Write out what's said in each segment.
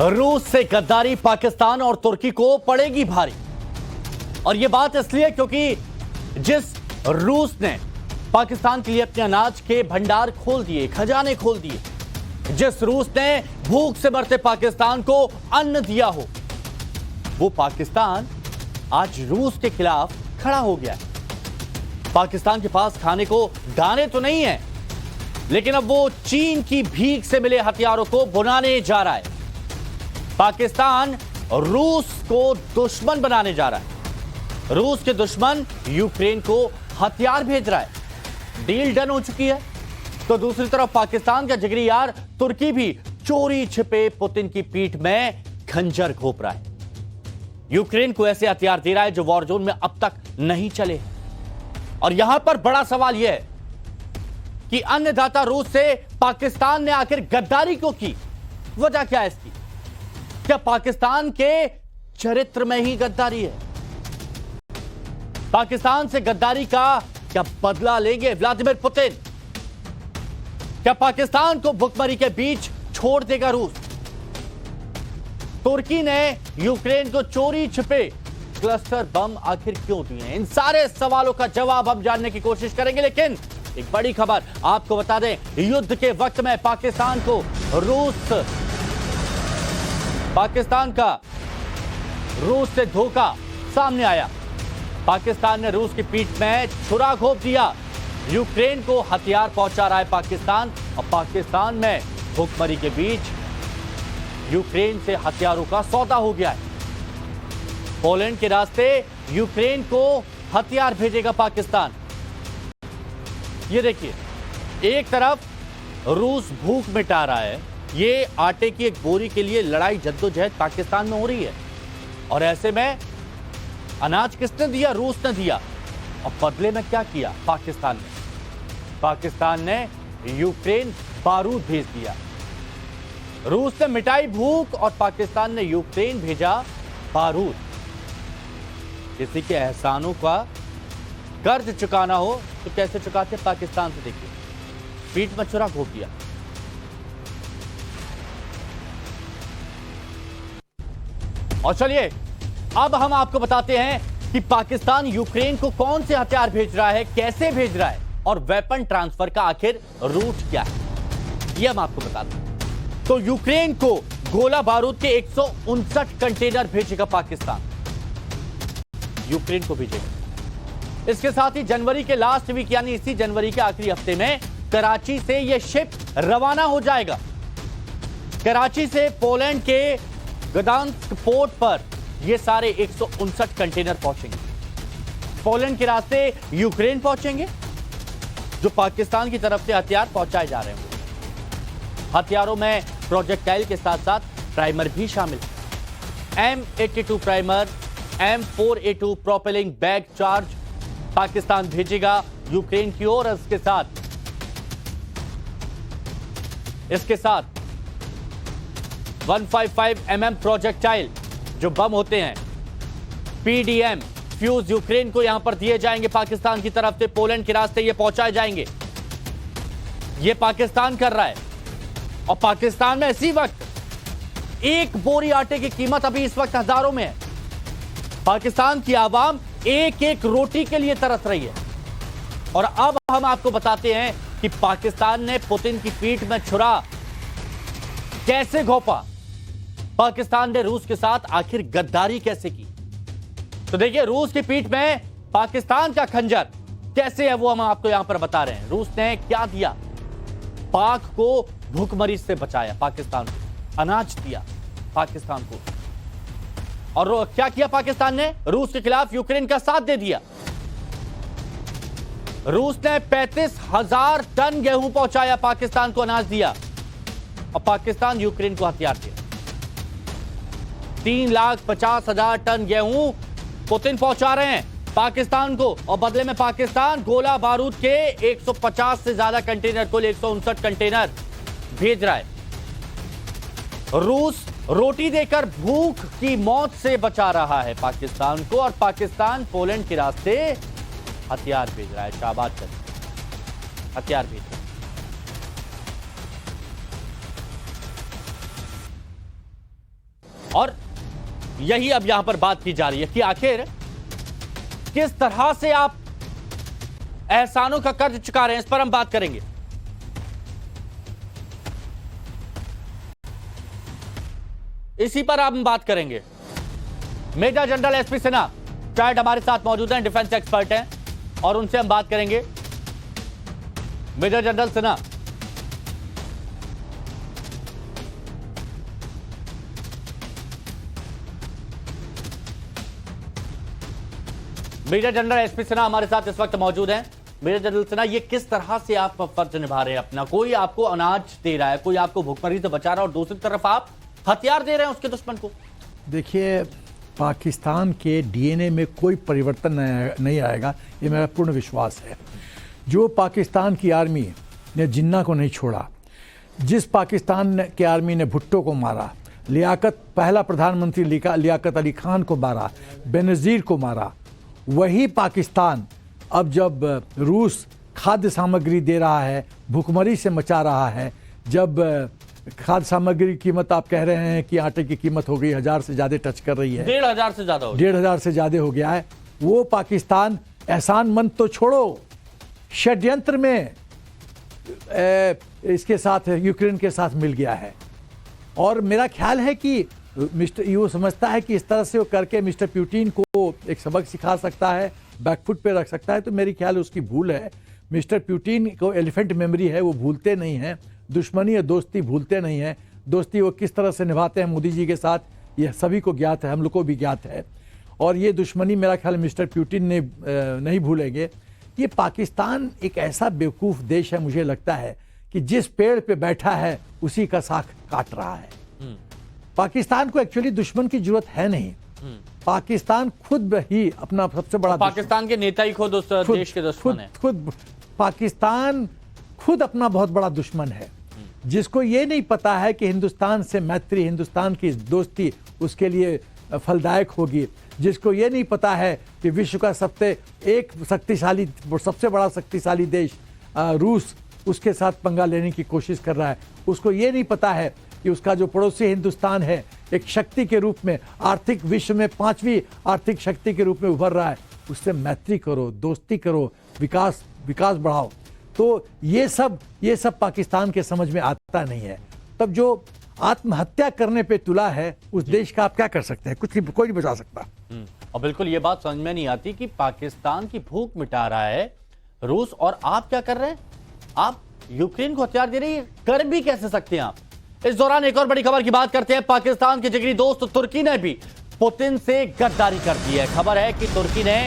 रूस से गद्दारी पाकिस्तान और तुर्की को पड़ेगी भारी। और यह बात इसलिए क्योंकि जिस रूस ने पाकिस्तान के लिए अपने अनाज के भंडार खोल दिए, खजाने खोल दिए, जिस रूस ने भूख से मरते पाकिस्तान को अन्न दिया हो, वो पाकिस्तान आज रूस के खिलाफ खड़ा हो गया है। पाकिस्तान के पास खाने को दाने तो नहीं है, लेकिन अब वो चीन की भीख से मिले हथियारों को बुनाने जा रहा है। पाकिस्तान रूस को दुश्मन बनाने जा रहा है। रूस के दुश्मन यूक्रेन को हथियार भेज रहा है। डील डन हो चुकी है। तो दूसरी तरफ पाकिस्तान का जिगरी यार तुर्की भी चोरी छिपे पुतिन की पीठ में खंजर घोंप रहा है। यूक्रेन को ऐसे हथियार दे रहा है जो वॉर जोन में अब तक नहीं चले। और यहां पर बड़ा सवाल यह है कि अन्नदाता रूस से पाकिस्तान ने आखिर गद्दारी क्यों की? वजह क्या है इसकी? क्या पाकिस्तान के चरित्र में ही गद्दारी है? पाकिस्तान से गद्दारी का क्या बदला लेंगे व्लादिमीर पुतिन? क्या पाकिस्तान को भुखमरी के बीच छोड़ देगा रूस? तुर्की ने यूक्रेन को चोरी छिपे क्लस्टर बम आखिर क्यों दिए? इन सारे सवालों का जवाब हम जानने की कोशिश करेंगे। लेकिन एक बड़ी खबर आपको बता दें, युद्ध के वक्त में पाकिस्तान का रूस से धोखा सामने आया। पाकिस्तान ने रूस की पीठ में छुरा घोंप दिया। यूक्रेन को हथियार पहुंचा रहा है पाकिस्तान, और पाकिस्तान में भुखमरी के बीच यूक्रेन से हथियारों का सौदा हो गया है। पोलैंड के रास्ते यूक्रेन को हथियार भेजेगा पाकिस्तान। ये देखिए, एक तरफ रूस भूख मिटा रहा है, ये आटे की एक बोरी के लिए लड़ाई जद्दोजहद पाकिस्तान में हो रही है। और ऐसे में अनाज किसने दिया? रूस ने दिया। और बदले में क्या किया पाकिस्तान ने यूक्रेन बारूद भेज दिया। रूस ने मिटाई भूख और पाकिस्तान ने यूक्रेन भेजा बारूद। किसी के एहसानों का कर्ज चुकाना हो तो कैसे चुकाते पाकिस्तान से? देखिए, पीठ में छुरा घोंप दिया। और चलिए अब हम आपको बताते हैं कि पाकिस्तान यूक्रेन को कौन से हथियार भेज रहा है, कैसे भेज रहा है, और वेपन ट्रांसफर का आखिर रूट क्या है, यह हम आपको बताते हैं। तो यूक्रेन को गोला बारूद के 159 कंटेनर भेजेगा पाकिस्तान, यूक्रेन को भेजेगा। इसके साथ ही जनवरी के लास्ट वीक यानी इसी जनवरी के आखिरी हफ्ते में कराची से यह शिप रवाना हो जाएगा। कराची से पोलैंड के गदांस्क पोर्ट पर ये सारे 159 कंटेनर पहुंचेंगे। पोलैंड के रास्ते यूक्रेन पहुंचेंगे, जो पाकिस्तान की तरफ से हथियार पहुंचाए जा रहे हैं। हथियारों में प्रोजेक्टाइल के साथ साथ प्राइमर भी शामिल है। M82 primer, M4A2 propelling bag charge Pakistan भेजेगा यूक्रेन की ओर। इसके साथ 155 mm प्रोजेक्टाइल जो बम होते हैं, PDM फ्यूज यूक्रेन को यहां पर दिए जाएंगे पाकिस्तान की तरफ से। पोलैंड के रास्ते ये पहुंचाए जाएंगे। ये पाकिस्तान कर रहा है। और पाकिस्तान में इसी वक्त एक बोरी आटे की कीमत अभी इस वक्त हजारों में है। पाकिस्तान की आवाम एक एक रोटी के लिए तरस रही है। और अब हम आपको बताते हैं कि पाकिस्तान ने पुतिन की पीठ में छुरा कैसे घोंपा, पाकिस्तान ने रूस के साथ आखिर गद्दारी कैसे की। तो देखिए, रूस की पीठ में पाकिस्तान का खंजर कैसे है वो हम आपको यहां पर बता रहे हैं। रूस ने क्या दिया? पाक को भूखमरी से बचाया, पाकिस्तान को अनाज दिया पाकिस्तान को। और क्या किया पाकिस्तान ने? रूस के खिलाफ यूक्रेन का साथ दे दिया। रूस ने 35,000 टन गेहूं पहुंचाया, पाकिस्तान को अनाज दिया, और पाकिस्तान यूक्रेन को हथियार दिया। 3,50,000 टन गेहूं पुतिन पहुंचा रहे हैं पाकिस्तान को, और बदले में पाकिस्तान गोला बारूद के 150 से ज्यादा कंटेनर, कुल 159 कंटेनर भेज रहा है। रूस रोटी देकर भूख की मौत से बचा रहा है पाकिस्तान को, और पाकिस्तान पोलैंड के रास्ते हथियार भेज रहा है। शाबाश कर, हथियार भेज रहा है। . और यही अब यहां पर बात की जा रही है कि आखिर किस तरह से आप एहसानों का कर्ज चुका रहे हैं, इस पर हम बात करेंगे। इसी पर हम बात करेंगे। मेजर जनरल एसपी सिन्हा शायद हमारे साथ मौजूद हैं, डिफेंस एक्सपर्ट हैं और उनसे हम बात करेंगे। Major general Sinha, major general SP Sinha हमारे साथ इस वक्त मौजूद हैं। मेजर जनरल सिन्हा, ये किस तरह से आप फर्ज निभा रहे हैं अपना? कोई आपको अनाज दे रहा है, कोई आपको भुखमरी से बचा रहा है और दूसरी तरफ आप हथियार दे रहे हैं उसके दुश्मन को। देखिए, पाकिस्तान के डीएनए में कोई परिवर्तन नहीं आएगा, ये मेरा पूर्ण विश्वास है। जो पाकिस्तान की आर्मी ने जिन्ना को नहीं छोड़ा, जिस पाकिस्तान के आर्मी ने भुट्टो को मारा, पहला प्रधानमंत्री लियाकत अली खान को मारा, बेनज़ीर को मारा, वही पाकिस्तान अब जब रूस खाद्य सामग्री दे रहा है, भुखमरी से मचा रहा है, जब खाद्य सामग्री की कीमत आप कह रहे हैं कि आटे की कीमत हो गई 1000 से ज़्यादा टच कर रही है, 1500 से ज़्यादा, 1500 से ज़्यादा हो गया है, वो पाकिस्तान एहसान मंद तो छोड़ो, षड्यंत्र में इसके साथ यूक्रेन के साथ मिल गया है। और मेरा ख्याल है कि वो समझता है कि इस तरह से वो करके मिस्टर पुतिन को एक सबक सिखा सकता है, बैकफुट पे रख सकता है। तो मेरी ख्याल उसकी भूल है। मिस्टर पुतिन को एलिफेंट मेमोरी है, वो भूलते नहीं हैं। दुश्मनी और दोस्ती भूलते नहीं हैं। दोस्ती वो किस तरह से निभाते हैं मोदी जी के साथ, ये सभी को ज्ञात है, हम लोग को भी ज्ञात है। और ये दुश्मनी मेरा ख्याल मिस्टर पुतिन ने नहीं भूलेंगे। ये पाकिस्तान एक ऐसा बेवकूफ़ देश है, मुझे लगता है कि जिस पेड़ पे बैठा है उसी का शाख काट रहा है। पाकिस्तान को एक्चुअली दुश्मन की जरूरत है नहीं। पाकिस्तान खुद ही अपना सबसे बड़ा, पाकिस्तान के नेता ही खुद उस देश के दुश्मन है। खुद पाकिस्तान खुद अपना बहुत बड़ा दुश्मन है, जिसको ये नहीं पता है कि हिंदुस्तान से मैत्री, हिंदुस्तान की दोस्ती उसके लिए फलदायक होगी, जिसको ये नहीं पता है कि विश्व का सबसे बड़ा शक्तिशाली देश रूस उसके साथ पंगा लेने की कोशिश कर रहा है। उसको ये नहीं पता है कि उसका जो पड़ोसी हिंदुस्तान है एक शक्ति के रूप में, आर्थिक विश्व में 5वीं आर्थिक शक्ति के रूप में उभर रहा है। उससे मैत्री करो, दोस्ती करो, विकास बढ़ाओ। तो ये सब पाकिस्तान के समझ में आता नहीं है। तब जो आत्महत्या करने पे तुला है उस देश का आप क्या कर सकते हैं? कुछ नहीं, कोई नहीं बचा सकता। और बिल्कुल ये बात समझ में नहीं आती कि पाकिस्तान की भूख मिटा रहा है रूस और आप क्या कर रहे हैं? आप यूक्रेन को हथियार दे रही है, कर भी कैसे सकते हैं आप? इस दौरान एक और बड़ी खबर की बात करते हैं। पाकिस्तान के जिगरी दोस्त तुर्की ने भी पुतिन से गद्दारी कर दी है। खबर है कि तुर्की ने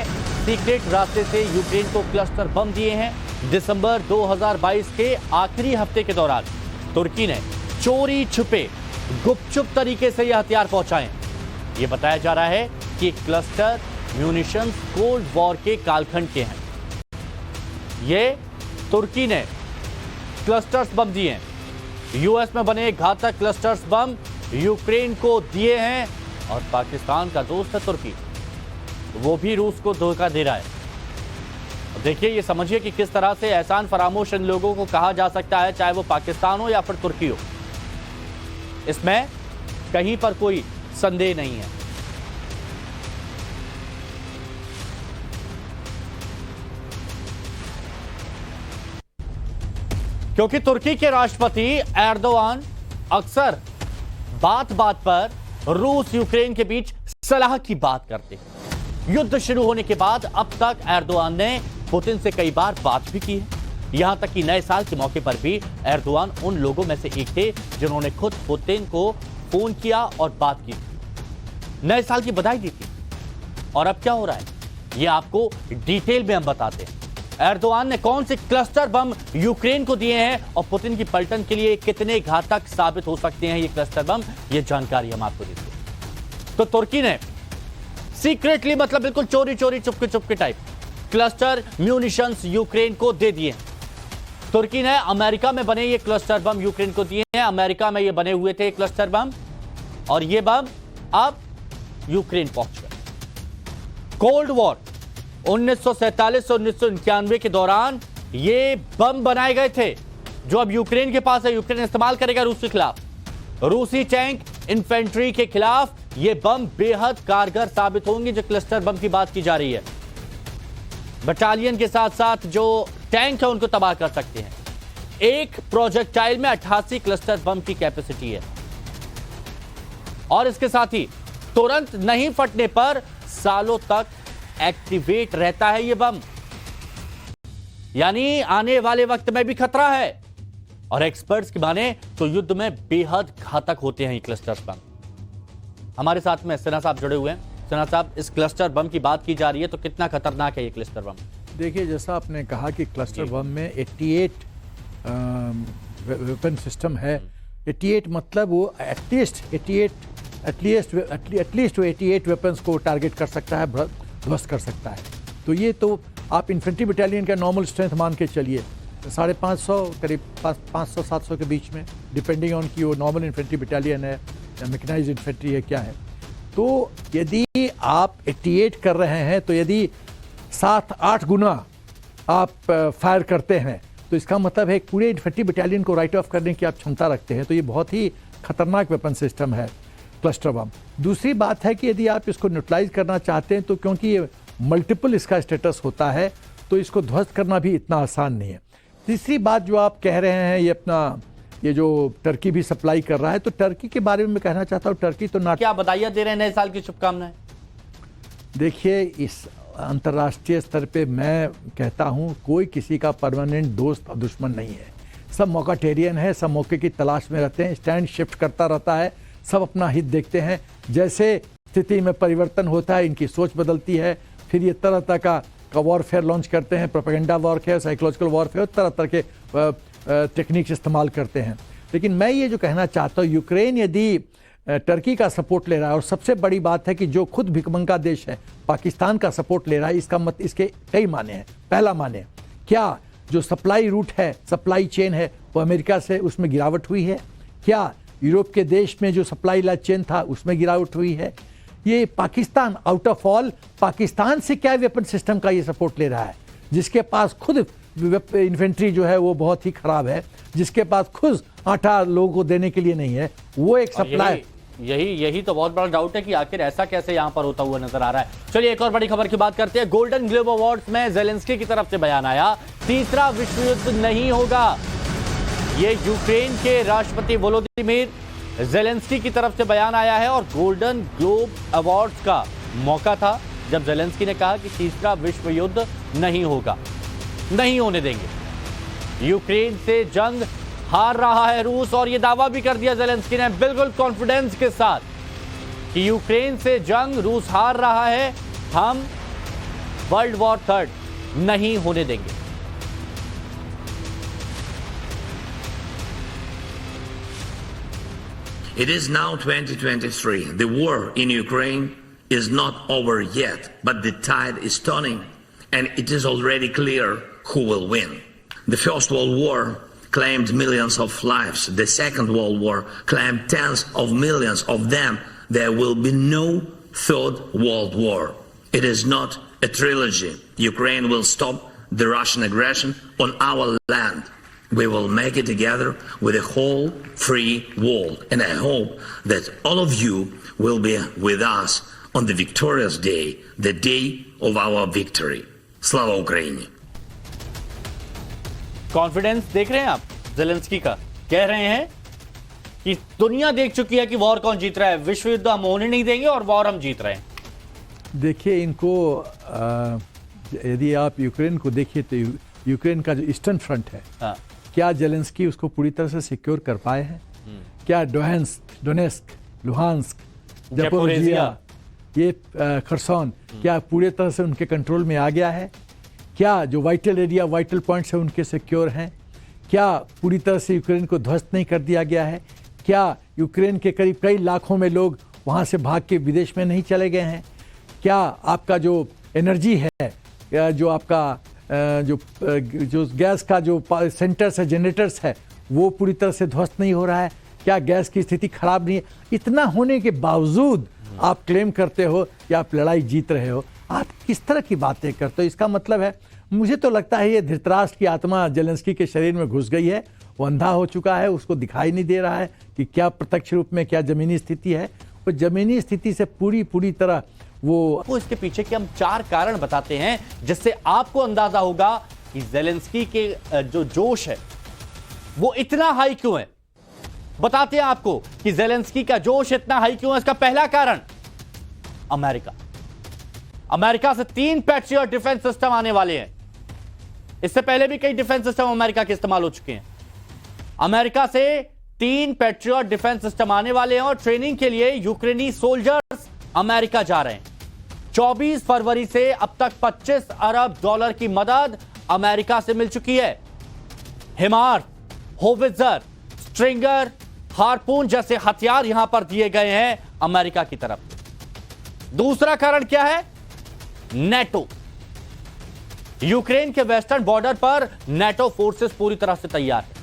सीक्रेट रास्ते से यूक्रेन को क्लस्टर बम दिए हैं। दिसंबर 2022 के आखिरी हफ्ते के दौरान तुर्की ने चोरी छुपे गुपचुप तरीके से यह हथियार पहुंचाए। यह बताया जा रहा है कि क्लस्टर म्यूनिशंस कोल्ड वॉर के कालखंड के हैं। ये तुर्की ने क्लस्टर्स बम दिए हैं। यूएस में बने घातक क्लस्टर्स बम यूक्रेन को दिए हैं और पाकिस्तान का दोस्त है तुर्की, वो भी रूस को धोखा दे रहा है। देखिए, ये समझिए कि किस तरह से एहसान फरामोश इन लोगों को कहा जा सकता है, चाहे वो पाकिस्तान हो या फिर तुर्की हो। इसमें कहीं पर कोई संदेह नहीं है। क्योंकि तुर्की के राष्ट्रपति एर्दोआन अक्सर बात बात पर रूस यूक्रेन के बीच सलाह की बात करते हैं। युद्ध शुरू होने के बाद अब तक एर्दोआन ने पुतिन से कई बार बात भी की है। यहां तक कि नए साल के मौके पर भी एर्दोआन उन लोगों में से एक थे जिन्होंने खुद पुतिन को फोन किया और बात की थी, नए साल की बधाई दी थी। और अब क्या हो रहा है, यह आपको डिटेल में हम बताते हैं। एर्दोआन ने कौन से क्लस्टर बम यूक्रेन को दिए हैं और पुतिन की पलटन के लिए कितने घातक साबित हो सकते हैं ये क्लस्टर बम, ये जानकारी हम आपको देते हैं। तो तुर्की ने सीक्रेटली, मतलब बिल्कुल चोरी चोरी चुपके टाइप क्लस्टर म्यूनिशंस यूक्रेन को दे दिए। तुर्की ने अमेरिका में बने ये क्लस्टर बम यूक्रेन को दिए हैं। अमेरिका में ये बने हुए थे क्लस्टर बम और ये बम अब यूक्रेन पहुंच गए। कोल्ड वॉर 1947 से 1991 के दौरान ये बम बनाए गए थे जो अब यूक्रेन के पास है। यूक्रेन इस्तेमाल करेगा रूस के खिलाफ, रूसी टैंक इन्फेंट्री के खिलाफ ये बम बेहद कारगर साबित होंगे जो क्लस्टर बम की बात की जा रही है। बटालियन के साथ साथ जो टैंक है उनको तबाह कर सकते हैं। एक प्रोजेक्टाइल में 88 क्लस्टर बम की कैपेसिटी है और इसके साथ ही तुरंत नहीं फटने पर सालों तक एक्टिवेट रहता है ये बम, यानी आने वाले वक्त में भी खतरा है। और एक्सपर्ट्स की माने तो युद्ध में बेहद घातक होते हैं ये क्लस्टर बम। हमारे साथ में सिन्हा साहब जुड़े हुए हैं। सिन्हा साहब, इस क्लस्टर बम की बात की जा रही है तो कितना खतरनाक है ये क्लस्टर बम? देखिए, जैसा आपने कहा कि क्लस्टर बम में 88 वेपन सिस्टम है। 88 मतलब वो एटलीस्ट 88 वेपन्स को टारगेट कर सकता है, ध्वस्त कर सकता है। तो ये तो आप इन्फेंट्री बटालियन का नॉर्मल स्ट्रेंथ मान के चलिए 550 करीब 500-700 के बीच में, डिपेंडिंग ऑन कि वो नॉर्मल इन्फेंट्री बटालियन है या मैकेनाइज्ड इन्फेंट्री है क्या है। तो यदि आप 88 कर रहे हैं तो यदि 7-8 गुना आप फायर करते हैं तो इसका मतलब है पूरे इन्फेंट्री बटालियन को राइट ऑफ करने की आप क्षमता रखते हैं। तो ये बहुत ही खतरनाक वेपन सिस्टम है क्लस्टर बम। दूसरी बात है कि यदि आप इसको न्यूट्रलाइज करना चाहते हैं तो क्योंकि ये मल्टीपल इसका स्टेटस होता है तो इसको ध्वस्त करना भी इतना आसान नहीं है। तीसरी बात जो आप कह रहे हैं ये जो टर्की भी सप्लाई कर रहा है, तो टर्की के बारे में मैं कहना चाहता हूँ, टर्की तो ना क्या बधाइयां दे रहे हैं नए साल की शुभकामनाएं? देखिए, इस अंतर्राष्ट्रीय स्तर पे मैं कहता हूँ कोई किसी का परमानेंट दोस्त और दुश्मन नहीं है। सब मौकाटेरियन है, सब मौके की तलाश में रहते हैं, स्टैंड शिफ्ट करता रहता है, सब अपना हित देखते हैं। जैसे स्थिति में परिवर्तन होता है इनकी सोच बदलती है, फिर ये तरह तरह का वॉरफेयर लॉन्च करते हैं, प्रोपेगेंडा वॉरफेयर, साइकोलॉजिकल वॉरफेयर, तरह तरह के टेक्निक्स इस्तेमाल करते हैं। लेकिन मैं ये जो कहना चाहता हूँ, यूक्रेन यदि टर्की का सपोर्ट ले रहा है, और सबसे बड़ी बात है कि जो खुद भिखमंगा देश है पाकिस्तान का सपोर्ट ले रहा है, इसके कई माने हैं। पहला माने, क्या जो सप्लाई रूट है, सप्लाई चेन है, वो अमेरिका से उसमें गिरावट हुई है? क्या यूरोप के देश में जो सप्लाई चेन था उसमें गिरावट हुई है? ये Pakistan, out of all Pakistan से क्या वेपन सिस्टम का ये सपोर्ट ले रहा है, जिसके पास खुद इन्फेंट्री जो है वो बहुत ही खराब है, जिसके पास खुद आटा लोगों को देने के लिए नहीं है, वो एक सप्लाई। यही तो बहुत बड़ा डाउट है कि आखिर ऐसा कैसे यहां पर होता हुआ नजर आ रहा है। चलिए एक और बड़ी खबर की बात करते हैं। गोल्डन ग्लोब अवार्ड्स में जेलेंस्की की तरफ से बयान आया, तीसरा विश्व युद्ध नहीं होगा। ये यूक्रेन के राष्ट्रपति वोलोदिमीर जेलेंस्की की तरफ से बयान आया है और गोल्डन ग्लोब अवार्ड्स का मौका था जब जेलेंस्की ने कहा कि तीसरा विश्व युद्ध नहीं होगा, नहीं होने देंगे। यूक्रेन से जंग हार रहा है रूस, और यह दावा भी कर दिया जेलेंस्की ने बिल्कुल कॉन्फिडेंस के साथ कि यूक्रेन से जंग रूस हार रहा है, हम वर्ल्ड वॉर थर्ड नहीं होने देंगे। It is now 2023. The war in Ukraine is not over yet, but the tide is turning, and it is already clear who will win. The First World War claimed millions of lives. The Second World War claimed tens of millions of them. There will be no Third World War. It is not a trilogy. Ukraine will stop the Russian aggression on our land. We will make it together with a whole free world. And I hope that all of you will be with us on the victorious day, the day of our victory. Slava Ukraini! Confidence देख रहे हैं आप Zelensky का? कह रहे हैं कि दुनिया देख चुकी है कि वॉर कौन जीत रहा है, विश्व युद्ध हम होने नहीं देंगे और वॉर हम जीत रहे हैं। देखिए, इनको यदि आप यूक्रेन को देखिए तो यूक्रेन का जो ईस्टर्न फ्रंट है, हाँ। क्या जेलेंस्की उसको पूरी तरह से सिक्योर कर पाए हैं? क्या डोनेस्क, लुहांस्क, ज़पोरिजिया, ये खरसोन क्या पूरी तरह से उनके कंट्रोल में आ गया है? क्या जो वाइटल एरिया, वाइटल पॉइंट्स है उनके सिक्योर हैं? क्या पूरी तरह से यूक्रेन को ध्वस्त नहीं कर दिया गया है? क्या यूक्रेन के करीब कई लाखों में लोग वहाँ से भाग के विदेश में नहीं चले गए हैं? क्या आपका जो एनर्जी है, जो आपका जो गैस का जो सेंटर्स है, जनरेटर्स है, वो पूरी तरह से ध्वस्त नहीं हो रहा है? क्या गैस की स्थिति खराब नहीं है? इतना होने के बावजूद आप क्लेम करते हो कि आप लड़ाई जीत रहे हो। आप किस तरह की बातें करते हो? इसका मतलब है, मुझे तो लगता है ये धृतराष्ट्र की आत्मा जेलेंस्की के शरीर में घुस गई है, वो अंधा हो चुका है, उसको दिखाई नहीं दे रहा है कि क्या प्रत्यक्ष रूप में क्या जमीनी स्थिति है। वो जमीनी स्थिति से पूरी तरह वो इसके पीछे के हम 4 कारण बताते हैं जिससे आपको अंदाजा होगा कि ज़ेलेंस्की के जो जोश है वो इतना हाई क्यों है। बताते हैं आपको कि ज़ेलेंस्की का जोश इतना हाई क्यों है। इसका पहला कारण अमेरिका से 3 पैट्रियट डिफेंस सिस्टम आने वाले हैं। इससे पहले भी कई डिफेंस सिस्टम अमेरिका के इस्तेमाल हो चुके हैं। अमेरिका से 3 पैट्रियट डिफेंस सिस्टम आने वाले हैं और ट्रेनिंग के लिए यूक्रेनी सोल्जर्स अमेरिका जा रहे हैं। 24 फरवरी से अब तक $25 अरब की मदद अमेरिका से मिल चुकी है। हिमार, होवित्जर, स्ट्रिंगर, हार्पून जैसे हथियार यहां पर दिए गए हैं अमेरिका की तरफ। दूसरा कारण क्या है? नेटो। यूक्रेन के वेस्टर्न बॉर्डर पर नेटो फोर्सेस पूरी तरह से तैयार है।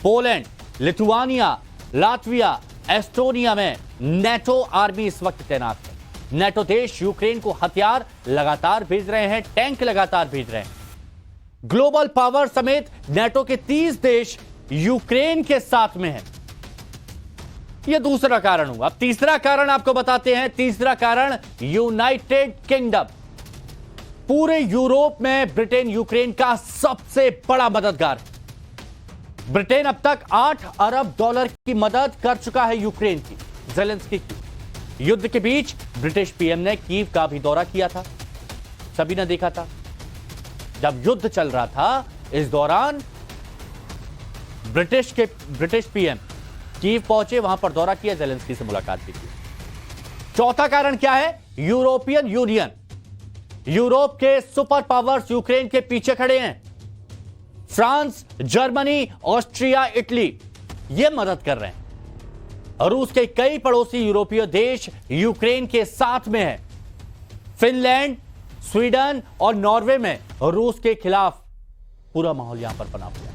पोलैंड, लिथुआनिया, लातविया, एस्टोनिया में नेटो आर्मी इस वक्त तैनात है। नेटो देश यूक्रेन को हथियार लगातार भेज रहे हैं, टैंक लगातार भेज रहे हैं। ग्लोबल पावर समेत नेटो के 30 देश यूक्रेन के साथ में हैं। यह दूसरा कारण हुआ। अब तीसरा कारण आपको बताते हैं। तीसरा कारण यूनाइटेड किंगडम। पूरे यूरोप में ब्रिटेन यूक्रेन का सबसे बड़ा मददगार है। ब्रिटेन अब तक $8 अरब की मदद कर चुका है यूक्रेन की, ज़ेलेंस्की की। युद्ध के बीच ब्रिटिश पीएम ने कीव का भी दौरा किया था, सभी ने देखा था। जब युद्ध चल रहा था इस दौरान ब्रिटिश पीएम कीव पहुंचे, वहां पर दौरा किया, ज़ेलेंस्की से मुलाकात भी की। चौथा कारण क्या है? European union. यूरोप के सुपर पावर्स यूक्रेन के पीछे खड़े हैं। फ्रांस, जर्मनी, ऑस्ट्रिया, इटली ये मदद कर रहे हैं। रूस के कई पड़ोसी यूरोपीय देश यूक्रेन के साथ में हैं। फिनलैंड, स्वीडन और नॉर्वे में रूस के खिलाफ पूरा माहौल यहां पर बना हुआ है।